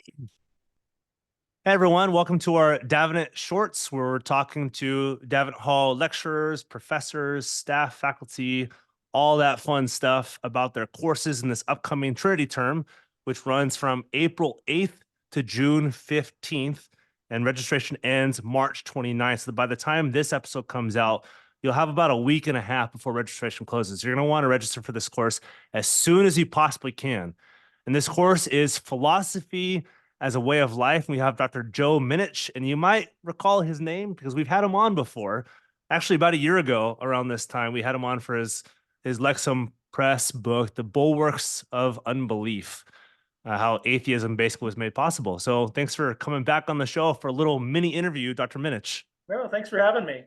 Hey everyone, welcome to our Davenant Shorts, where we're talking to Davenant Hall lecturers, professors, staff, faculty, all that fun stuff about their courses in this upcoming Trinity term, which runs from April 8th to June 15th, and registration ends March 29th. So by the time this episode comes out, you'll have about a week and a half before registration closes. You're going to want to register for this course as soon as you possibly can. And this course is philosophy as a way of life. We have Dr. Joe Minich, and you might recall his name because we've had him on before. Actually, about a year ago around this time, we had him on for his Lexham Press book, The Bulwarks of Unbelief, how atheism basically was made possible. So thanks for coming back on the show for a little mini interview, Dr. Minich. Well, thanks for having me.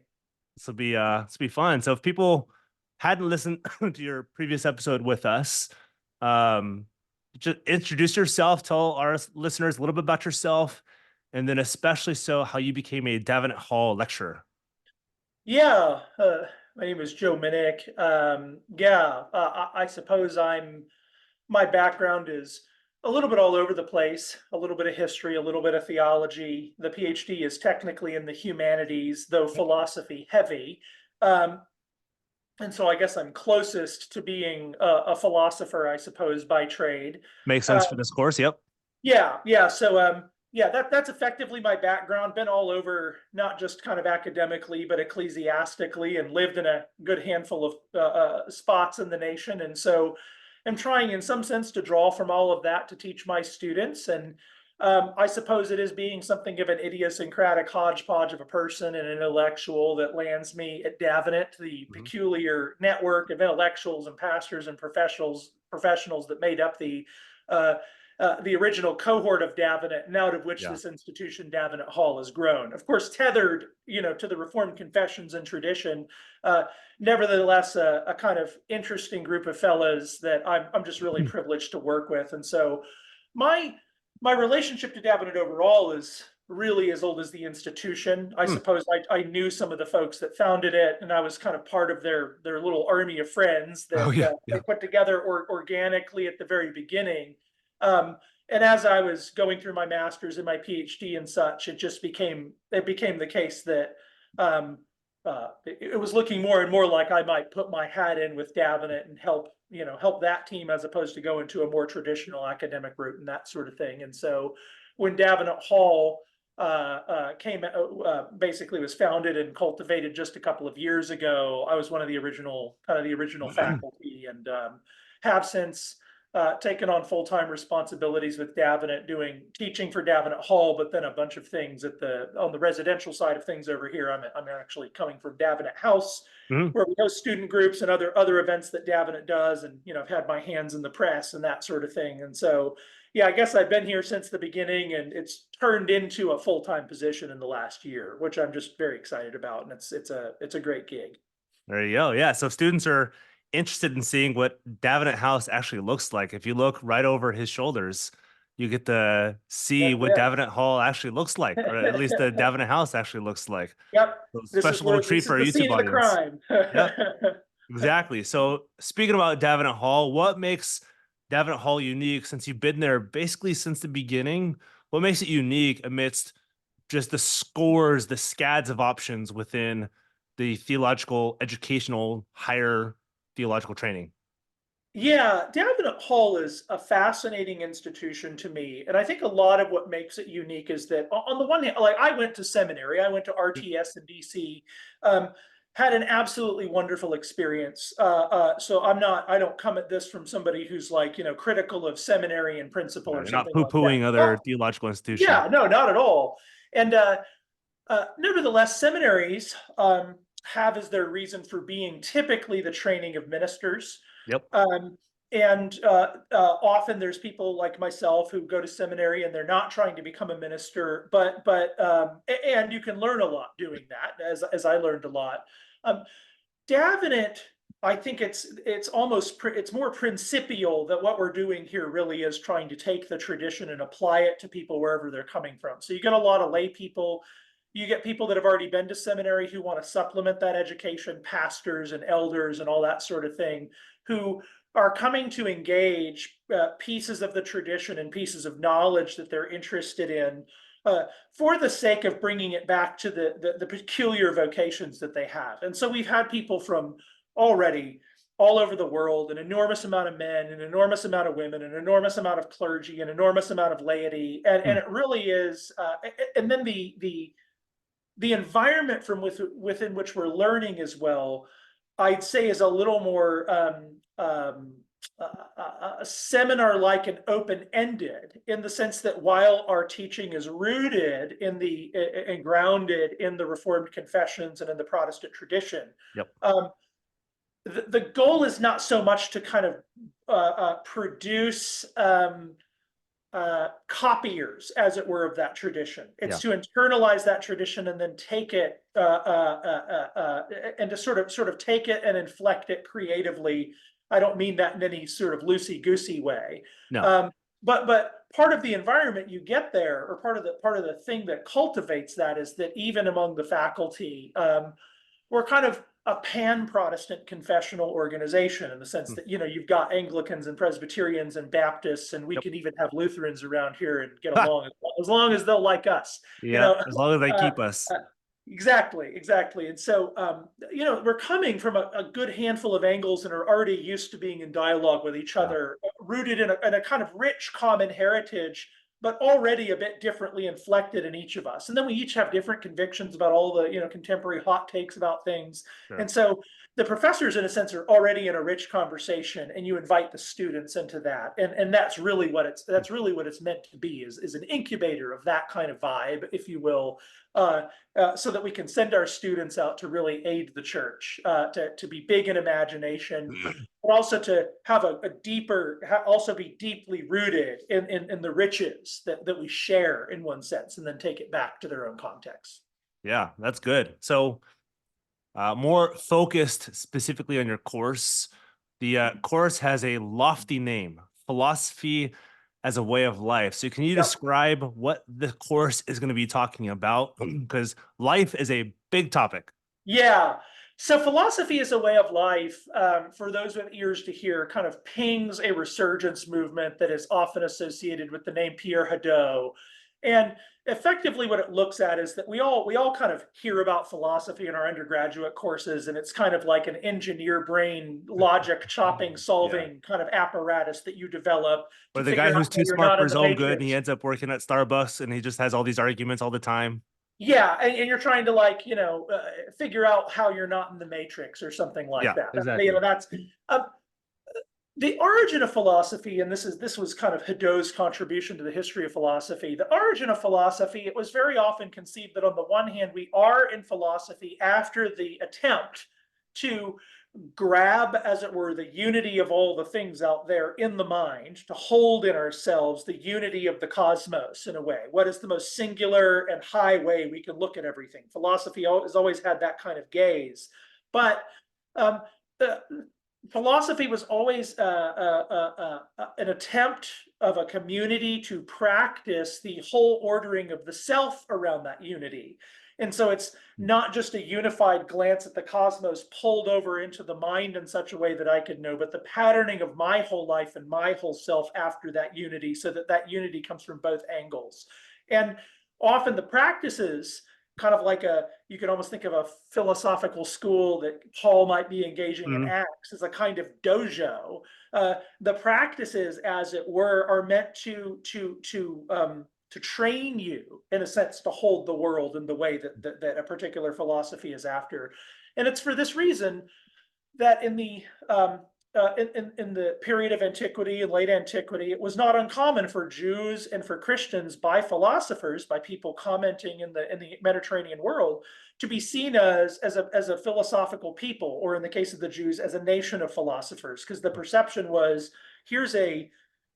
This will be fun. So if people hadn't listened to your previous episode with us, um, just introduce yourself, tell our listeners a little bit about yourself, and then especially so how you became a Davenant Hall lecturer. Yeah, my name is Joe Minich. I suppose my background is a little bit all over the place, a little bit of history, a little bit of theology. The PhD is technically in the humanities, though philosophy heavy. Um, and so I guess I'm closest to being a philosopher, I suppose, by trade. Makes Uh, sense for this course. Yep. yeah. So that's effectively my background. Been all over, not just kind of academically, but ecclesiastically, and lived in a good handful of spots in the nation. And so, I'm trying, in some sense, to draw from all of that to teach my students. And I suppose it is being something of an idiosyncratic hodgepodge of a person and an intellectual that lands me at Davenant, the Mhm. peculiar network of intellectuals and pastors and professionals that made up uh, the original cohort of Davenant, and out of which Yeah. this institution, Davenant Hall, has grown. Of course, tethered, to the Reformed confessions and tradition. Uh, Nevertheless, a kind of interesting group of fellows that I'm just really privileged to work with. And so, my my relationship to Davenant overall is really as old as the institution. I Hmm. suppose I knew some of the folks that founded it, and I was kind of part of their little army of friends Oh that yeah. they Yeah. put together organically at the very beginning. Um, and as I was going through my master's and my PhD and such, it became the case that it was looking more and more like I might put my hat in with Davenant and help that team, as opposed to go into a more traditional academic route and that sort of thing. And so when Davenant Hall basically was founded and cultivated just a couple of years ago, I was one of the original faculty, and have since taken on full-time responsibilities with Davenant, doing teaching for Davenant Hall, but then a bunch of things on the residential side of things over here. I'm actually coming from Davenant House, Mhm. where we host student groups and other events that Davenant does, and I've had my hands in the press and that sort of thing. And so, yeah, I guess I've been here since the beginning, and it's turned into a full-time position in the last year, which I'm just very excited about, and it's a great gig. There you go. Yeah. So students are interested in seeing what Davenant House actually looks like. If you look right over his shoulders, you get to see That's what Davenant Hall actually looks like, or at least the it. Davenant House actually looks like. Yep. So special little treat This for is our the YouTube scene of the audience. crime. Yep, exactly. So speaking about Davenant Hall, what makes Davenant Hall unique since you've been there basically since the beginning? What makes it unique amidst just the scores, the scads of options within the theological, educational, higher theological training? Yeah, Davenant Hall is a fascinating institution to me. And I think a lot of what makes it unique is that, on the one hand, like, I went to seminary, I went to RTS in DC, um, had an absolutely wonderful experience. So I don't come at this from somebody who's, like, critical of seminary in principle or You're not something like that. poo-pooing other Oh, theological institutions. yeah, no, not at all. And nevertheless, seminaries have as their reason for being typically the training of ministers. Yep. Um, and Often there's people like myself who go to seminary and they're not trying to become a minister, and you can learn a lot doing that, as I learned a lot. Um, Davenant, I think it's more principial that what we're doing here really is trying to take the tradition and apply it to people wherever they're coming from. So you get a lot of lay people, you get people that have already been to seminary who want to supplement that education, pastors and elders and all that sort of thing, who are coming to engage pieces of the tradition and pieces of knowledge that they're interested in, for the sake of bringing it back to the peculiar vocations that they have. And so we've had people from already all over the world, an enormous amount of men, an enormous amount of women, an enormous amount of clergy, an enormous amount of laity, and Hmm. it really is. And then the environment from within which we're learning as well, I'd say, is a little more seminar-like and open-ended, in the sense that while our teaching is rooted in the and grounded in the Reformed confessions and in the Protestant tradition, Yep. um, the goal is not so much to kind of produce copiers, as it were, of that tradition. It's Yeah. to internalize that tradition and then take it and to sort of take it and inflect it creatively. I don't mean that in any sort of loosey goosey way, No. um, but part of the environment you get there, or part of the thing that cultivates that, is that even among the faculty, we're kind of a pan-Protestant confessional organization, in the sense Hmm. that, you've got Anglicans and Presbyterians and Baptists, and we Yep. can even have Lutherans around here and get along, as long as they'll like us, you Yep. know. As long as they Uh, keep us. uh, exactly, exactly. And so, we're coming from a good handful of angles and are already used to being in dialogue with each Yeah. other, rooted in a kind of rich common heritage, but already a bit differently inflected in each of us. And then we each have different convictions about all the, contemporary hot takes about things. Sure. And so the professors, in a sense, are already in a rich conversation, and you invite the students into that. And that's really what it's meant to be, is an incubator of that kind of vibe, if you will, so that we can send our students out to really aid the church, to be big in imagination, but also to have a deeper, also be deeply rooted in the riches that we share, in one sense, and then take it back to their own context. Yeah, that's good. So, more focused specifically on your course, the course has a lofty name, Philosophy as a Way of Life. So, can you Yep. describe what the course is going to be talking about? Because life is a big topic. Yeah. So philosophy as a way of life, for those with ears to hear, kind of pings a resurgence movement that is often associated with the name Pierre Hadot. And effectively what it looks at is that we all kind of hear about philosophy in our undergraduate courses, and it's kind of like an engineer brain logic chopping Yeah. solving kind of apparatus that you develop Or to the guy figure out who's why too you're smart not for in his the own good and he matrix. ends up working at Starbucks and he just has all these arguments all the time. Yeah, and you're trying to, like, figure out how you're not in the matrix or something like Yeah, that. exactly. That's um, the origin of philosophy, and this was kind of Hadot's contribution to the history of philosophy. The origin of philosophy, it was very often conceived that on the one hand, we are in philosophy after the attempt to grab, as it were, the unity of all the things out there in the mind, to hold in ourselves the unity of the cosmos, in a way. What is the most singular and high way we can look at everything? Philosophy has always had that kind of gaze. But um, uh, philosophy was always an attempt of a community to practice the whole ordering of the self around that unity. And so it's not just a unified glance at the cosmos pulled over into the mind in such a way that I could know, but the patterning of my whole life and my whole self after that unity, so that that unity comes from both angles. And often the practices, kind of like you could almost think of a philosophical school that Paul might be engaging in Mhm. Acts, as a kind of dojo. The practices, as it were, are meant to train you, in a sense, to hold the world in the way that a particular philosophy is after. And it's for this reason that in the period of antiquity and late antiquity, it was not uncommon for Jews and for Christians, by philosophers, by people commenting in the Mediterranean world, to be seen as a philosophical people, or in the case of the Jews, as a nation of philosophers, because the perception was, here's a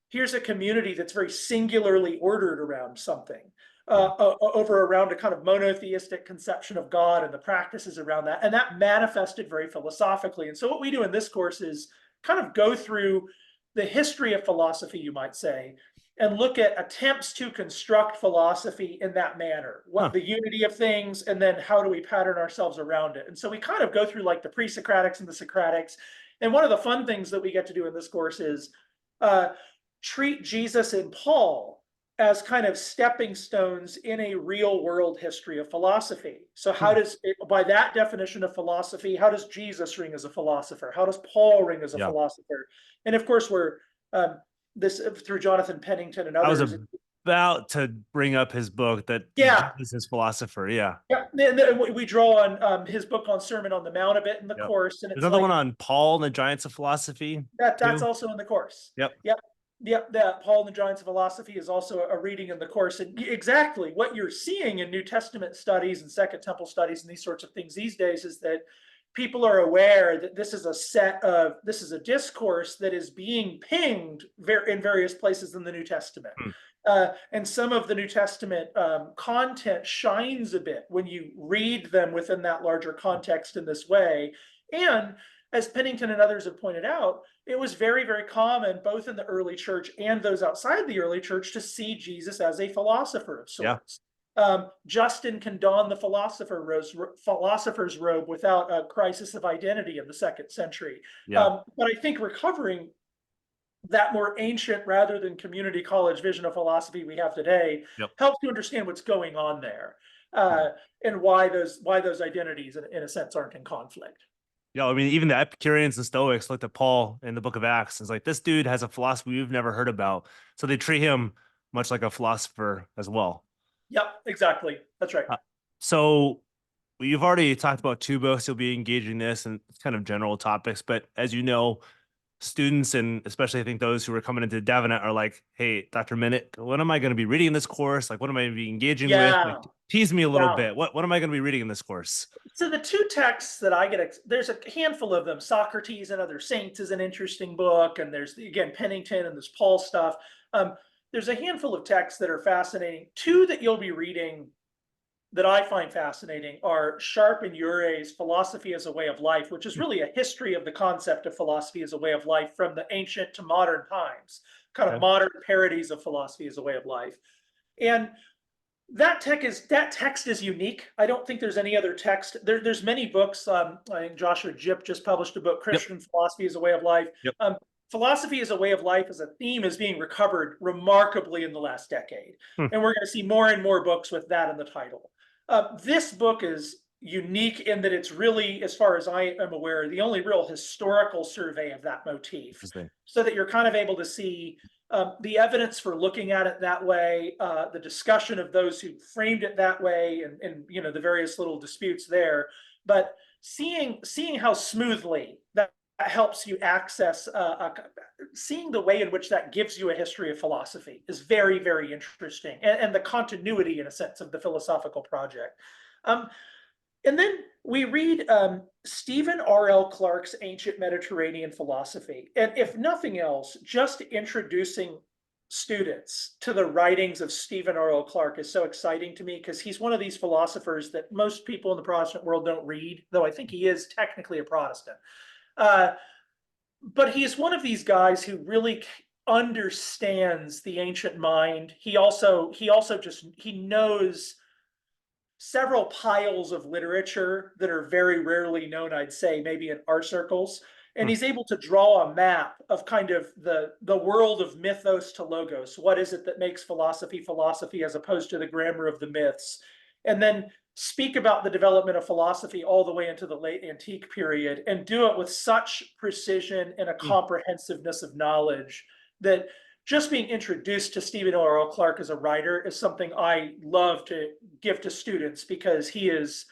here's a community that's very singularly ordered around something, Yeah. over around a kind of monotheistic conception of God and the practices around that. And that manifested very philosophically. And so what we do in this course is kind of go through the history of philosophy, you might say, and look at attempts to construct philosophy in that manner, what Huh. the unity of things, and then how do we pattern ourselves around it. And so we kind of go through, like, the pre-Socratics and the Socratics, And one of the fun things that we get to do in this course is uh, treat Jesus and Paul as kind of stepping stones in a real world history of philosophy. So how Hmm. does it, by that definition of philosophy, how does Jesus ring as a philosopher? How does Paul ring as a Yeah. philosopher? And of course, we're um, this through Jonathan Pennington and I was others. about to bring up his book that Yeah, Jesus is philosopher. Yeah. yeah. We draw on his book on Sermon on the Mount a bit in the Yep. course, and There's it's another like one on Paul and the Giants of Philosophy that's too. also in the course. Yep. Yep. Yep, that Paul and the Giants of Philosophy is also a reading in the course. And exactly what you're seeing in New Testament studies and Second Temple studies and these sorts of things these days is that people are aware that this is a discourse that is being pinged in various places in the New Testament. Hmm. And some of the New Testament content shines a bit when you read them within that larger context in this way. And as Pennington and others have pointed out, it was very, very common, both in the early church and those outside the early church, to see Jesus as a philosopher of Yeah. sorts. Justin can don the philosopher's robe without a crisis of identity in the second century. Yeah. But I think recovering that more ancient rather than community college vision of philosophy we have today Yep. helps you understand what's going on there, Hmm. and why those identities in a sense aren't in conflict. Yeah, I mean, even the Epicureans and Stoics looked at Paul in the Book of Acts and it's like, this dude has a philosophy we've never heard about. So they treat him much like a philosopher as well. Yep, exactly. That's right. Uh, so you've already talked about two books you'll be engaging this and kind of general topics, but as you know, students and especially I think those who are coming into Davenant are like, hey, Dr. Minich, what am I going to be reading in this course? Like, what am I going to be engaging with? Like, Yeah, tease me a little yeah. bit. What am I going to be reading in this course? So the two texts that I get, there's a handful of them. Socrates and Other Saints is an interesting book, and there's again Pennington and there's Paul stuff. Um, there's a handful of texts that are fascinating. Two that you'll be reading that I find fascinating are Sharp and Ure's Philosophy as a Way of Life, which is really a history of the concept of philosophy as a way of life from the ancient to modern times, kind of Okay. modern parodies of philosophy as a way of life. And that text is unique. I don't think there's any other text. There's many books. I think Joshua Jipp just published a book, Yep. Christian Philosophy as a Way of Life. Yep. Philosophy as a way of life as a theme is being recovered remarkably in the last decade. Hmm. And we're going to see more and more books with that in the title. This book is unique in that it's really, as far as I am aware, the only real historical survey of that motif, Interesting. so that you're kind of able to see the evidence for looking at it that way, the discussion of those who framed it that way, and the various little disputes there. But seeing how smoothly that helps you access, seeing the way in which that gives you a history of philosophy is very, very interesting, and the continuity, in a sense, of the philosophical project. Um, and then we read Stephen R.L. Clark's Ancient Mediterranean Philosophy. And if nothing else, just introducing students to the writings of Stephen R.L. Clark is so exciting to me, because he's one of these philosophers that most people in the Protestant world don't read, though I think he is technically a Protestant. Uh, but he is one of these guys who really understands the ancient mind. He knows several piles of literature that are very rarely known, I'd say, maybe in art circles. And Hmm. he's able to draw a map of kind of the world of mythos to logos. What is it that makes philosophy philosophy as opposed to the grammar of the myths? And then speak about the development of philosophy all the way into the late antique period, and do it with such precision and a Hmm. comprehensiveness of knowledge that just being introduced to Stephen R.L. Clark as a writer is something I love to give to students, because he is,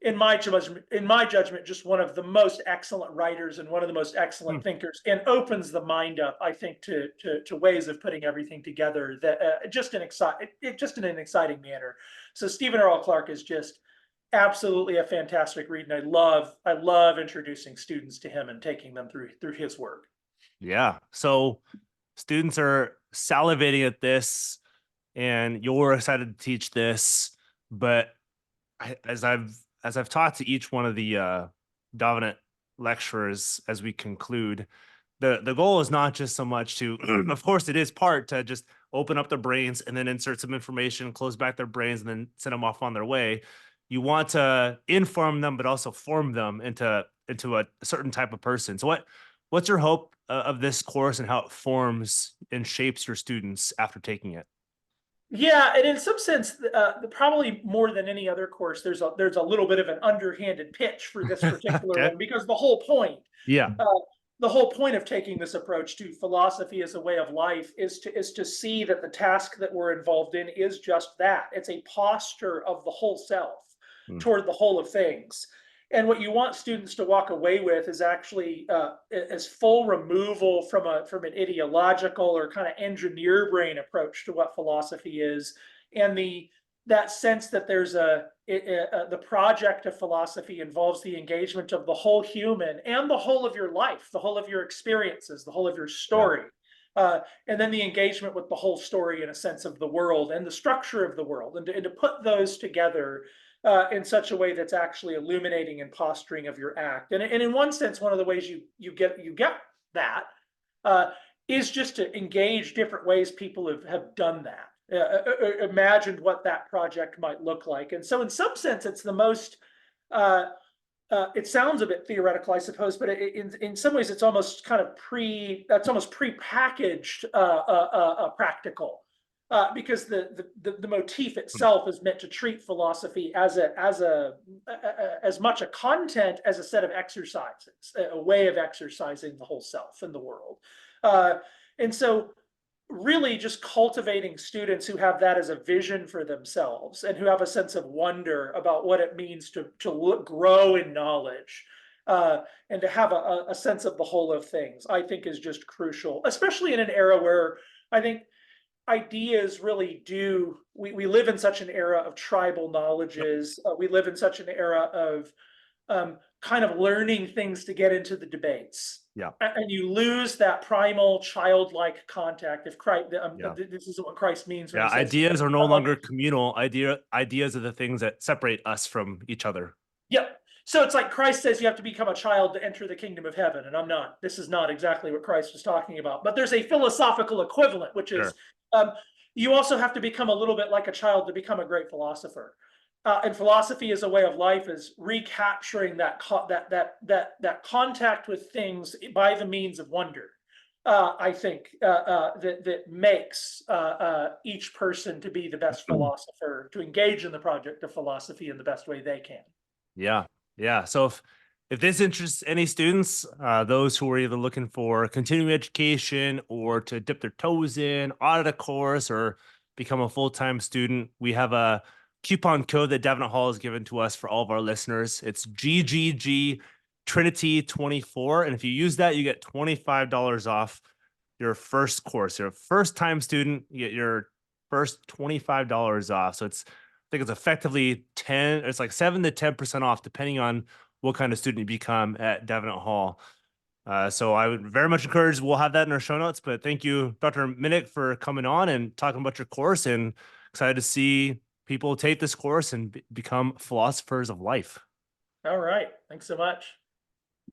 in my judgment, just one of the most excellent writers and one of the most Hmm. excellent thinkers, and opens the mind up, I think, to ways of putting everything together that just in an exciting manner. So Stephen R.L. Clark is just absolutely a fantastic read, and I love introducing students to him and taking them through his work. Yeah. So students are salivating at this and you're excited to teach this, but as I've talked to each one of the dominant lecturers as we conclude, the goal is not just so much to of course it is part to just open up their brains and then insert some information, close back their brains, and then send them off on their way. You want to inform them but also form them into a certain type of person. So What's your hope of this course and how it forms and shapes your students after taking it? Yeah, and in some sense, probably more than any other course, there's a little bit of an underhanded pitch for this particular Okay. one because Yeah. uh, the whole point of taking this approach to philosophy as a way of life is to see that the task that we're involved in is just that. It's a posture of the whole self Mm. toward the whole of things. And what you want students to walk away with is actually as full removal from an ideological or kind of engineer brain approach to what philosophy is, and that sense that the project of philosophy involves the engagement of the whole human and the whole of your life, the whole of your experiences, the whole of your Yeah. story. And then the engagement with the whole story in a sense of the world and the structure of the world, and to put those together in such a way that's actually illuminating and posturing of your act. And in one sense, one of the ways you get that uh, is just to engage different ways people have done that. Imagined what that project might look like. And so in some sense, it's the most it sounds a bit theoretical, I suppose, but in some ways, it's almost kind of that's almost pre-packaged practical, because the motif Mm. itself is meant to treat philosophy as much a content as a set of exercises, a way of exercising the whole self and the world, uh, and so really just cultivating students who have that as a vision for themselves and who have a sense of wonder about what it means to grow in knowledge, and to have a sense of the whole of things, I think is just crucial, especially in an era where I think ideas really do, we live in such an era of tribal Yep. knowledges. We live in such an era of kind of learning things to get into the debates. Yeah. And you lose that primal childlike contact. If Christ, Yeah. this is what Christ means when Yeah. he says, Ideas are no longer communal. Ideas are the things that separate us from each other. yep. So it's like Christ says you have to become a child to enter the kingdom of heaven. And I'm not, this is not exactly what Christ was talking about. But there's a philosophical equivalent, which is Sure. um, you also have to become a little bit like a child to become a great philosopher. And philosophy as a way of life is recapturing that contact with things by the means of wonder. I think that makes each person to be the best philosopher, to engage in the project of philosophy in the best way they can. Yeah. Yeah. So if this interests any students, those who are either looking for continuing education or to dip their toes in, audit a course, or become a full-time student, we have a coupon code that Davenant Hall has given to us for all of our listeners. It's GGG Trinity 24. And if you use that, you get $25 off your first course. You're a first-time student, you get your first $25 off. So I think it's effectively 10, it's like 7 to 10% off, depending on what kind of student you become at Davenant Hall. So I would very much encourage, we'll have that in our show notes. But thank you, Dr. Minich, for coming on and talking about your course, and excited to see people take this course and become philosophers of life. All right. Thanks so much.